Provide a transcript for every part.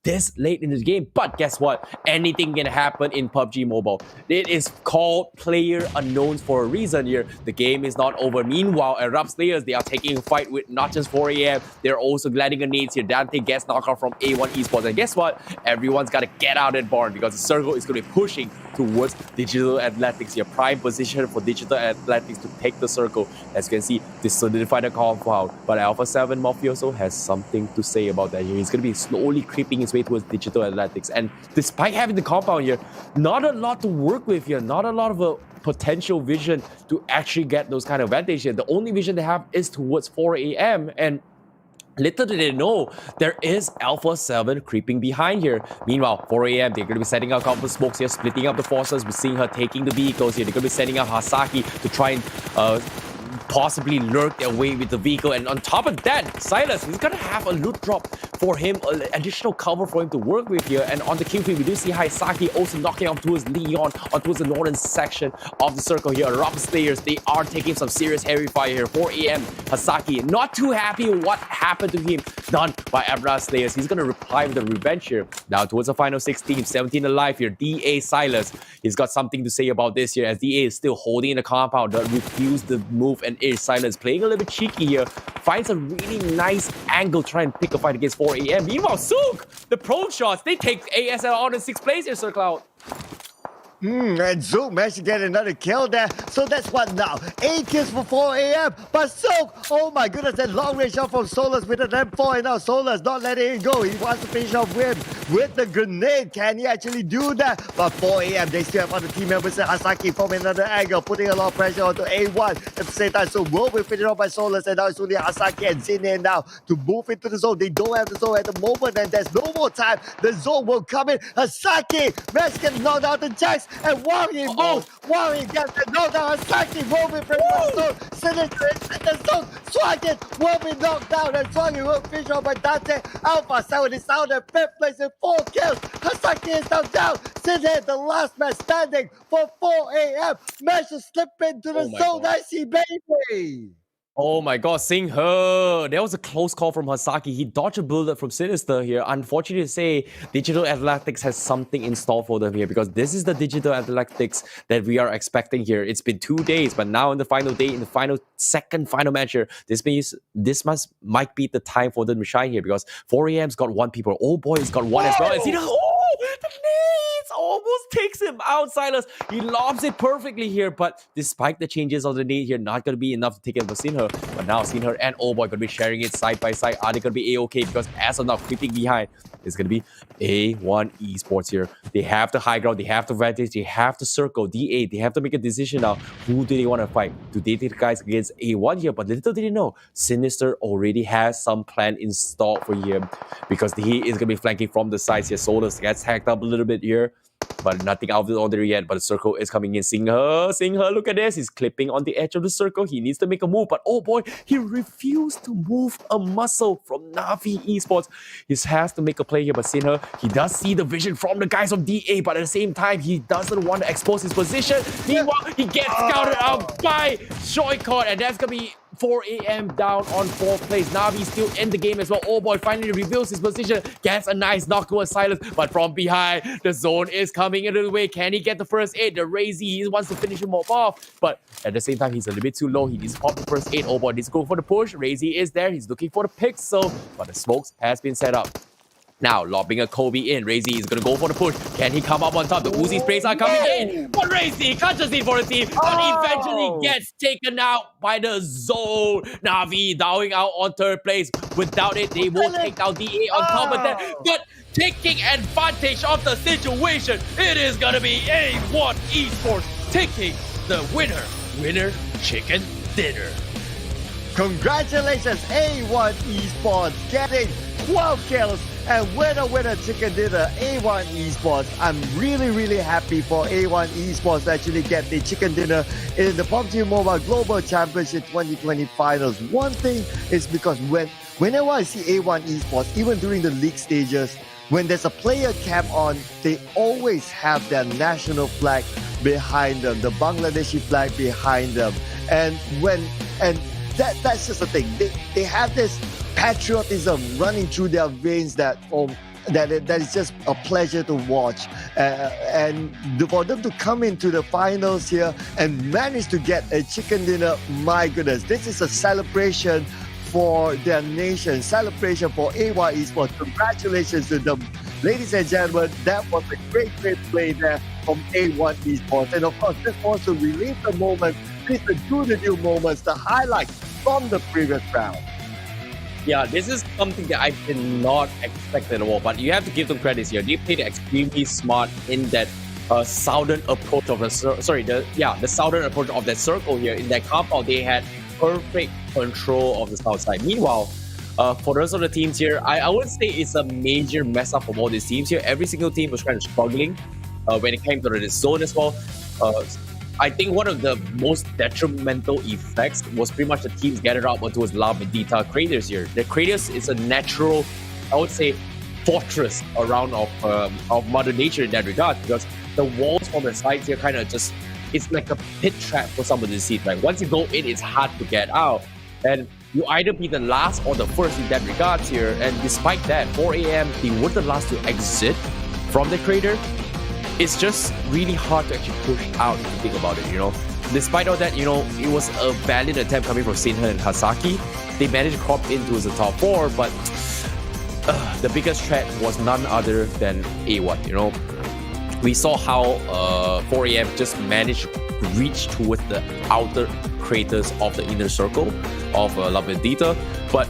this late in the game. But guess what? Anything can happen in PUBG Mobile. It is called player unknowns for a reason here. The game is not over. Meanwhile, Arab players, they are taking a fight with not just 4am, they're also gliding grenades here. Dante gets knocked out from A1Esports. And guess what? Everyone's got to get out of barn because the circle is going to be pushing towards Digital Athletics here. Prime position for Digital Athletics to take the circle. As you can see, they solidify the compound. But Alpha 7 Mafioso has something to say about that here. He's going to be slowly creeping his way towards Digital Athletics. And despite having the compound here, not a lot to work with here. Not a lot of a potential vision to actually get those kind of advantage here. The only vision they have is towards 4am. And little did they know, there is Alpha 7 creeping behind here. Meanwhile, 4am, they're going to be setting up a couple of smokes here, splitting up the forces. We're seeing her taking the vehicles here. They're going to be setting up Hasaki to try and possibly lurk their way with the vehicle. And on top of that, Silas, he's going to have a loot drop for him, additional cover for him to work with here. And on the kill feed, we do see Hasaki also knocking off towards Leon, towards the northern section of the circle here. Rob Slayers, they are taking some serious heavy fire here. 4am, Hasaki, not too happy with what happened to him, done by Abra Slayers. He's going to reply with a revenge here. Now towards the final 16, 17 alive here. DA Silas, he's got something to say about this here, as DA is still holding in the compound, refused to move, and is Silas playing a little bit cheeky here. Finds a really nice angle, try and pick a fight against 4am. Meanwhile, Sook, the pro shots, they take ASL on in 6th place here, Sir Cloud. And Zook managed to get another kill there. So that's what now? 8 kills for 4am. But Zook, oh my goodness, that long range shot from Solus with an M4. And now Solus not letting it go. He wants to finish off with the grenade. Can he actually do that? But 4am, they still have other team members. Hasaki from another angle, putting a lot of pressure onto A1 at the same time. So will be finished off by Solus. And now it's only Hasaki and Zine now to move into the zone. They don't have the zone at the moment. And there's no more time. The zone will come in. Hasaki managed to get knocked out the Jax. And Wari moves. Wari gets the knockdown. Hasaki will be pretty much zone. Sinister is in the zone. Swaggin will be knocked down. And Swaggin will finish off by Dante. Alpha 7 is out at 5th place with 4 kills. Hasaki is now down. Sinhead, the last man standing for 4am. Managed to slip into the zone. I see, baby. Oh my god, Sing He. That was a close call from Hasaki. He dodged a bullet from Sinister here. Unfortunately to say, Digital Athletics has something in store for them here, because this is the Digital Athletics that we are expecting here. It's been 2 days, but now in the final day, in the final match here, this might be the time for them to shine here, because 4am's got 1 people. Oh boy, he's got 1 as well. And the nades almost takes him out, Silas. He lobs it perfectly here, but despite the changes of the nade here, not going to be enough to take it for Sinher. But now Sinher and Oh Boy going to be sharing it side by side. Are they going to be A-okay? Because as of now, creeping behind is going to be A1Esports here. They have the high ground, they have the advantage, they have the circle, DA. They have to make a decision now. Who do they want to fight? Do they take the guys against A1 here? But little did they know, Sinister already has some plan in store for him, because he is going to be flanking from the sides here. Solus gets hacked up a little bit here, but nothing out of the ordinary yet. But the circle is coming in. Sing He, look at this. He's clipping on the edge of the circle. He needs to make a move, but oh boy, he refused to move a muscle from Navi Esports. He has to make a play here, but Sing he does see the vision from the guys of DA, but at the same time, he doesn't want to expose his position. Meanwhile, he gets scouted out by Shoykot, and that's going to be 4am down on 4th place. Navi still in the game as well. Oh boy, finally reveals his position. Gets a nice knock towards Silas, but from behind, the zone is coming into the way. Can he get the first aid? The Razy, he wants to finish him off, but at the same time, he's a little bit too low. He needs to pop the first aid. Oh boy, needs to go for the push. Razy is there. He's looking for the pixel, but the smokes has been set up. Now, lobbing a Kobe in. Razy is going to go for the push. Can he come up on top? The Uzi sprays are coming in. But Razy catches it for the team. But eventually gets taken out by the zone. Navi dowing out on 3rd place. Without it, they will take down DA on top of that. But taking advantage of the situation, it is going to be A1Esports taking the winner chicken dinner. Congratulations, A1 Esports getting 12 kills and winner chicken dinner, A1 Esports. I'm really happy for A1 Esports to actually get the chicken dinner in the PUBG Mobile Global Championship 2020 finals. One thing is because whenever I see A1 Esports, even during the league stages, when there's a player cap on, they always have their national flag behind them, the Bangladeshi flag behind them. And that's just the thing. They have this patriotism running through their veins that that is just a pleasure to watch. And for them to come into the finals here and manage to get a chicken dinner, my goodness, this is a celebration for their nation, celebration for A1Esports. Congratulations to them. Ladies and gentlemen, that was a great play there from A1Esports. And of course, just wants to relive the moment, please do the new moments, the highlights from the previous round. Yeah, this is something that I did not expect at all, but you have to give them credit here. They played extremely smart in that southern approach of the southern approach of that circle here. In that compound, they had perfect control of the south side. Meanwhile, for the rest of the teams here, I would say it's a major mess up from all these teams here. Every single team was kind of struggling when it came to the zone as well. I think one of the most detrimental effects was pretty much the teams gathered up towards La Bendita craters here. The craters is a natural, I would say, fortress around of Mother Nature in that regard, because the walls from the sides here kind of just, it's like a pit trap for some of these teams. Like once you go in, it's hard to get out. And you either be the last or the first in that regards here. And despite that, 4 a.m., they were the last to exit from the crater. It's just really hard to actually push out if you think about it, you know. Despite all that, you know, it was a valiant attempt coming from Sinha and Hasaki. They managed to crop into the top 4, but the biggest threat was none other than A1, you know. We saw how 4 a.m. just managed to reach towards the outer craters of the inner circle of La Bendita, but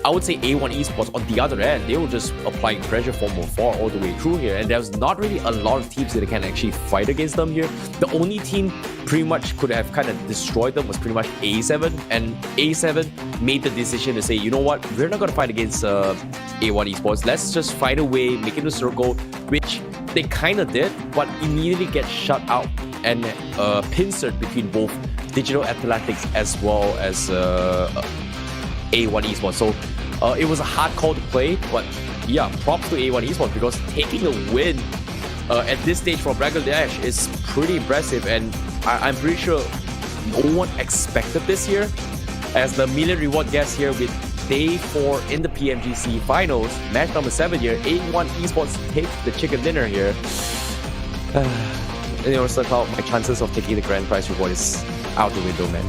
I would say A1Esports on the other end, they were just applying pressure from afar all the way through here, and there's not really a lot of teams that can actually fight against them here. The only team pretty much could have kind of destroyed them was pretty much A7, and A7 made the decision to say, you know what, we're not going to fight against A1Esports, let's just fight a way, make it a circle, which they kind of did, but immediately get shut out and pincered between both Digital Athletics as well as A1Esports. So it was a hard call to play, but yeah, props to A1Esports, because taking a win at this stage from Bangladesh is pretty impressive, and I'm pretty sure no one expected this here. As the million reward guest here with day 4 in the PMGC finals, match number 7 here, A1Esports takes the chicken dinner here. And you know, somehow my chances of taking the grand prize reward is out the window, man.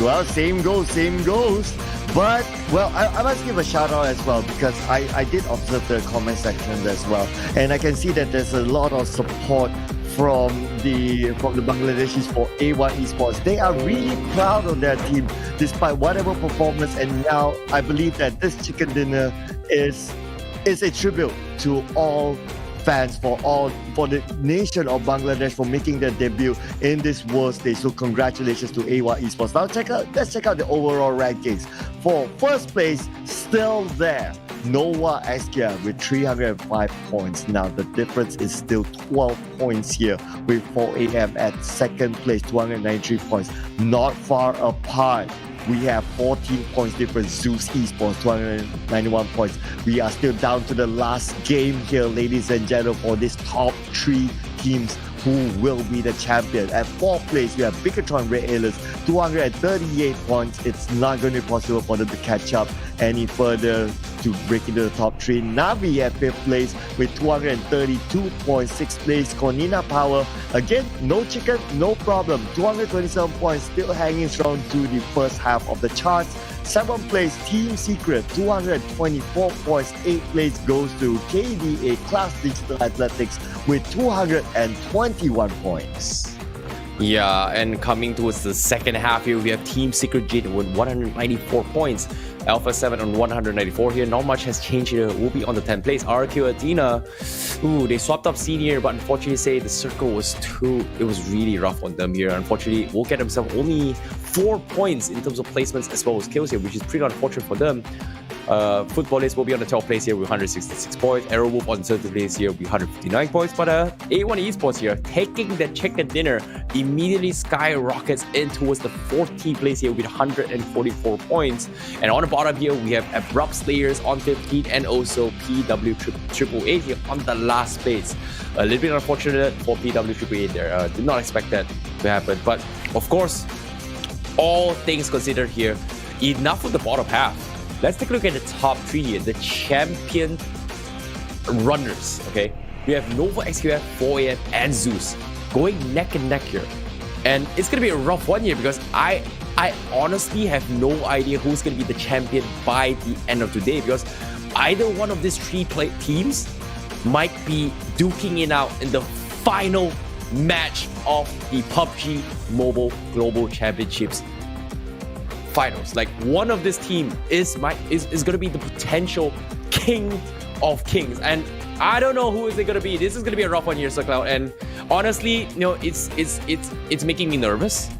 Well, same goes. But, well, I must give a shout out as well, because I did observe the comment section as well. And I can see that there's a lot of support from the Bangladeshis for A1Esports. They are really proud of their team despite whatever performance. And now I believe that this chicken dinner is a tribute to all fans, for the nation of Bangladesh for making their debut in this world stage. So congratulations to A1Esports. Now let's check out the overall rankings. For first place, still there, Nova Eskia with 305 points. Now the difference is still 12 points here, with 4 a.m. at second place, 293 points. Not far apart. We have 14 points difference. Zeus Esports, 291 points. We are still down to the last game here, ladies and gentlemen, for these top 3 teams who will be the champion. At 4th place, we have Bicatron Red Aliens, 238 points. It's not going to be possible for them to catch up any further to break into the top 3. Navi at 5th place with 232 points. 6th place, Konina Power. Again, no chicken, no problem. 227 points, still hanging strong to the first half of the charts. 7th place, Team Secret, 224 points. 8th place goes to KDA Class Digital Athletics with 221 points. Yeah, and coming towards the second half here, we have Team Secret Jade with 194 points. Alpha 7 on 194 here. Not much has changed here. We'll be on the 10th place. RQ Athena. Ooh, they swapped up senior, but unfortunately say the circle was it was really rough on them here. Unfortunately, will get themselves only 4 points in terms of placements as well as kills here, which is pretty unfortunate for them. Footballers will be on the 12th place here with 166 points. Arrowwolf on the 13th place here with 159 points. But A1Esports here, taking the chicken dinner, immediately skyrockets in towards the 14th place here with 144 points. And on the bottom here, we have Abrupt Slayers on 15th, and also PW888 here on the last place. A little bit unfortunate for PW888 there. Did not expect that to happen. But of course, all things considered here, enough with the bottom half. let's take a look at the top 3 here, the champion runners, okay? We have Nova, XQF, 4AM, and Zeus going neck and neck here. And it's going to be a rough one here because I honestly have no idea who's going to be the champion by the end of today, because either one of these 3 teams might be duking it out in the final match of the PUBG Mobile Global Championships finals. Like, one of this team is going to be the potential king of kings, and I don't know who is it going to be. This is going to be a rough one here, SirCloud, and honestly, you know, it's making me nervous.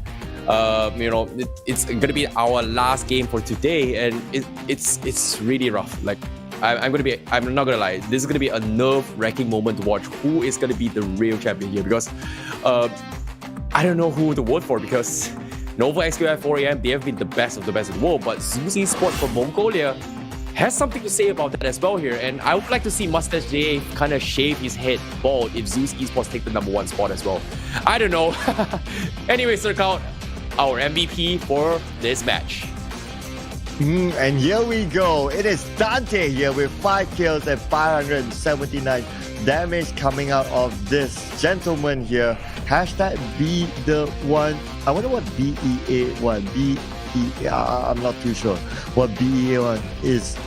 You know, it's going to be our last game for today, and it's really rough. Like, I'm not gonna lie, this is gonna be a nerve-wracking moment to watch who is gonna be the real champion here, because I don't know who to vote for, because Nova, XQF, 4AM, they have been the best of the best in the world, but A1Esports from Mongolia has something to say about that as well here, and I would like to see Mustache J kind of shave his head bald if A1Esports take the #1 spot as well. I don't know. Anyway, SirCloud, our MVP for this match. And here we go. It is Dante here with 5 kills and 579 damage coming out of this gentleman here. Hashtag be the one. I wonder what BEA1. I'm not too sure what BEA1 is.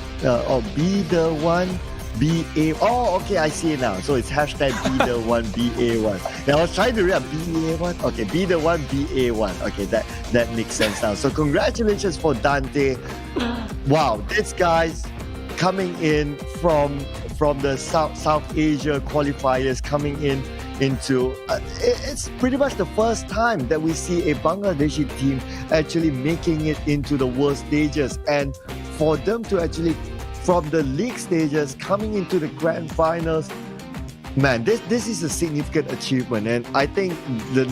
Be the one. BA. Oh, okay, I see it now. So it's hashtag be the one BA1. Now I was trying to read BA1. Okay, be the one BA1. Okay, that makes sense now. So congratulations for Dante. Wow, this guy's coming in from the South Asia qualifiers, coming into it's pretty much the first time that we see a Bangladeshi team actually making it into the world stages, and for them to actually from the league stages coming into the grand finals, man, this is a significant achievement, and I think the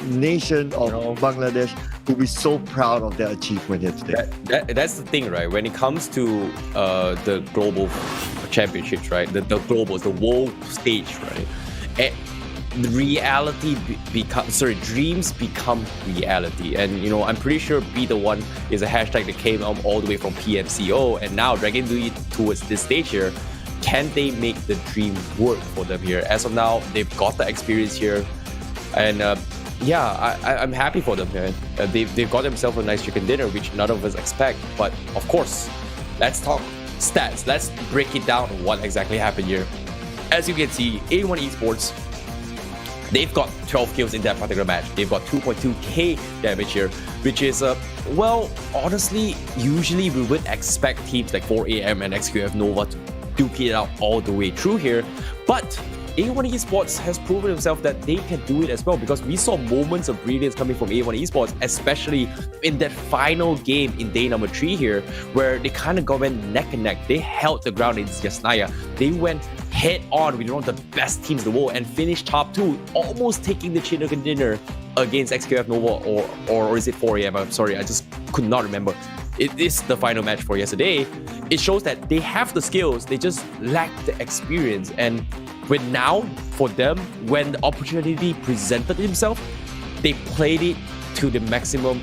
nation of Bangladesh will be so proud of their achievement here today. That's the thing, right? When it comes to the global championships, right? The globals, the world stage, right? Dreams become reality, and you know, I'm pretty sure be the one is a hashtag that came all the way from PMCO, and now dragging towards this stage here. Can they make the dream work for them here? As of now, they've got the experience here, and yeah, I'm happy for them here. They've got themselves a nice chicken dinner, which none of us expect. But of course, let's talk stats. Let's break it down on what exactly happened here. As you can see, A1Esports, they've got 12 kills in that particular match. They've got 2.2k damage here, which is, well, honestly, usually we would expect teams like 4AM and XQF Nova to duke it out all the way through here. But A1Esports has proven himself that they can do it as well, because we saw moments of brilliance coming from A1Esports, especially in that final game in day number 3 here, where they kind of went neck and neck. They held the ground in Yasnaya. They went head on with one of the best teams in the world and finished top 2, almost taking the chicken dinner against XQF Nova, or is it 4AM? I'm sorry, I just could not remember. It is the final match for yesterday. It shows that they have the skills, they just lack the experience. And now, for them, when the opportunity presented itself, they played it to the maximum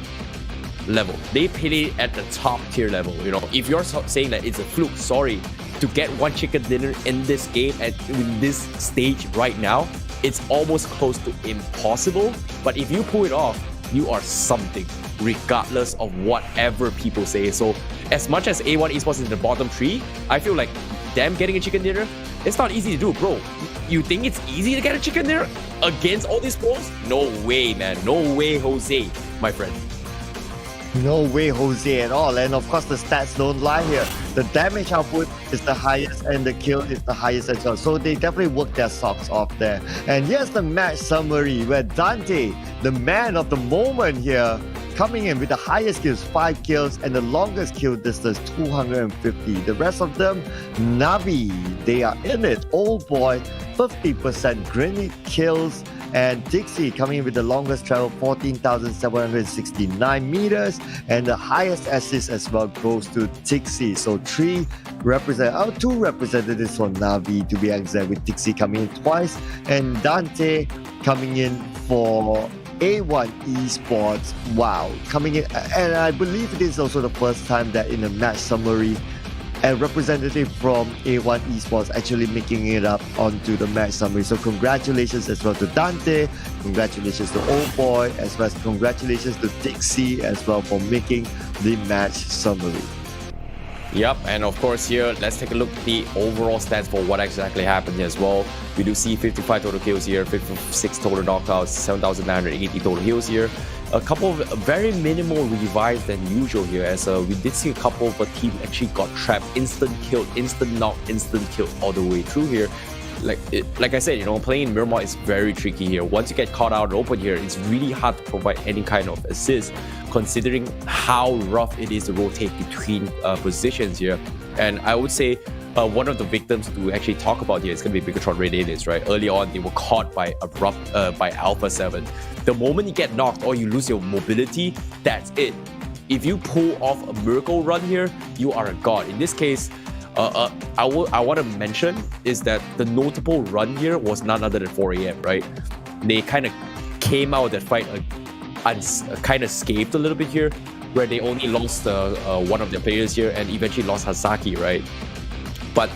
level. They played it at the top tier level. You know, if you're saying that it's a fluke, sorry, to get one chicken dinner in this game and in this stage right now, it's almost close to impossible. But if you pull it off, you are something, regardless of whatever people say. So as much as A1Esports is in the bottom 3, I feel like them getting a chicken dinner, it's not easy to do, bro. You think it's easy to get a chicken dinner against all these pros? No way, man. No way, Jose, my friend. No way, Jose, at all. And of course, the stats don't lie here. The damage output is the highest and the kill is the highest as well. So they definitely worked their socks off there. And here's the match summary, where Dante, the man of the moment here, coming in with the highest kills, 5 kills, and the longest kill distance, 250. The rest of them, Navi, they are in it. Old boy, 50% grenade kills. And Dixie coming in with the longest travel, 14,769 meters, and the highest assist as well goes to Dixie. So 2 representatives for Navi to be exact, with Dixie coming in twice, and Dante coming in for A1 Esports, wow, coming in, and I believe it is also the first time that in a match summary, a representative from A1 Esports actually making it up onto the match summary. So congratulations as well to Dante, congratulations to Old Boy, as well as congratulations to Dixie as well for making the match summary. Yep, and of course here, let's take a look at the overall stats for what exactly happened here as well. We do see 55 total kills here, 56 total knockouts, 7,980 total heals here. A couple of very minimal revives than usual here, as we did see a couple of teams actually got trapped, instant killed, instant knock, instant kill all the way through here. Like I said, you know, playing in Miramar is very tricky here. Once you get caught out open here, it's really hard to provide any kind of assist, considering how rough it is to rotate between positions here. And I would say one of the victims to actually talk about here is going to be Bigatron Red Aliens, right? Early on, they were caught by by Alpha 7. The moment you get knocked or you lose your mobility, that's it. If you pull off a miracle run here, you are a god. In this case, I want to mention is that the notable run here was none other than 4 AM, right? They kind of came out of that fight kind of scathed a little bit here, where they only lost one of their players here and eventually lost Hasaki, right? But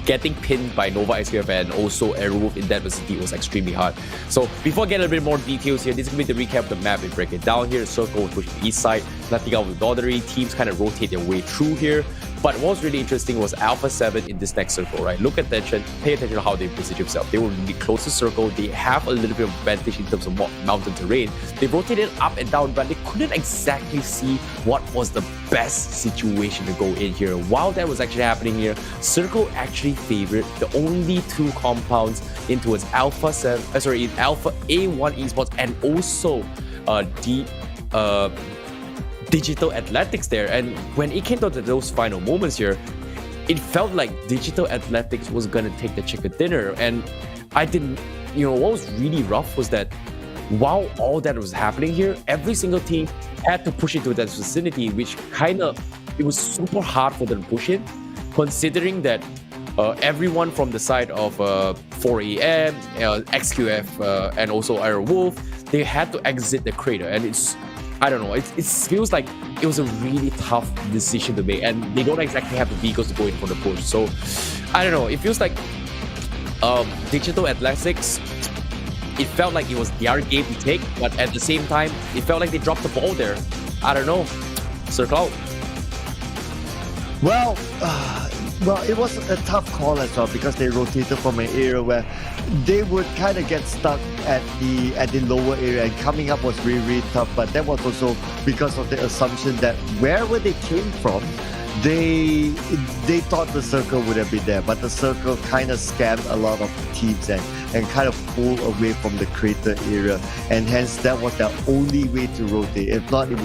getting pinned by Nova SQF and also Aerowolf in that vicinity was extremely hard. So before getting a bit more details here, this is going to be the recap of the map. We break it down here. Circle will push the east side, nothing out with Doddery. Teams kind of rotate their way through here. But what was really interesting was Alpha 7 in this next circle, right? Look at attention, pay attention to how they position themselves. They were really close to circle. They have a little bit of advantage in terms of mountain terrain. They rotated up and down, but they couldn't exactly see what was the best situation to go in here. While that was actually happening here, Circle actually favored the only two compounds in towards Alpha A1 Esports and also Digital Athletics there. And when it came down to those final moments here, it felt like Digital Athletics was gonna take the chicken dinner. And I didn't, you know, what was really rough was that while all that was happening here, every single team had to push into that vicinity, which it was super hard for them to push in, considering that everyone from the side of 4AM, XQF, and also Aerowolf, they had to exit the crater. And I don't know, it feels like it was a really tough decision to make, and they don't exactly have the vehicles to go in for the push. So I don't know, it feels like Digital Athletics, it felt like it was their game to take, but at the same time, it felt like they dropped the ball there. I don't know. Circle out. Well, it was a tough call as well because they rotated from an area where they would kind of get stuck at the lower area, and coming up was really, really tough. But that was also because of the assumption that wherever they came from, they thought the circle would have been there, but the circle kind of scammed a lot of teams and kind of pulled away from the crater area, and hence that was their only way to rotate. If not, it would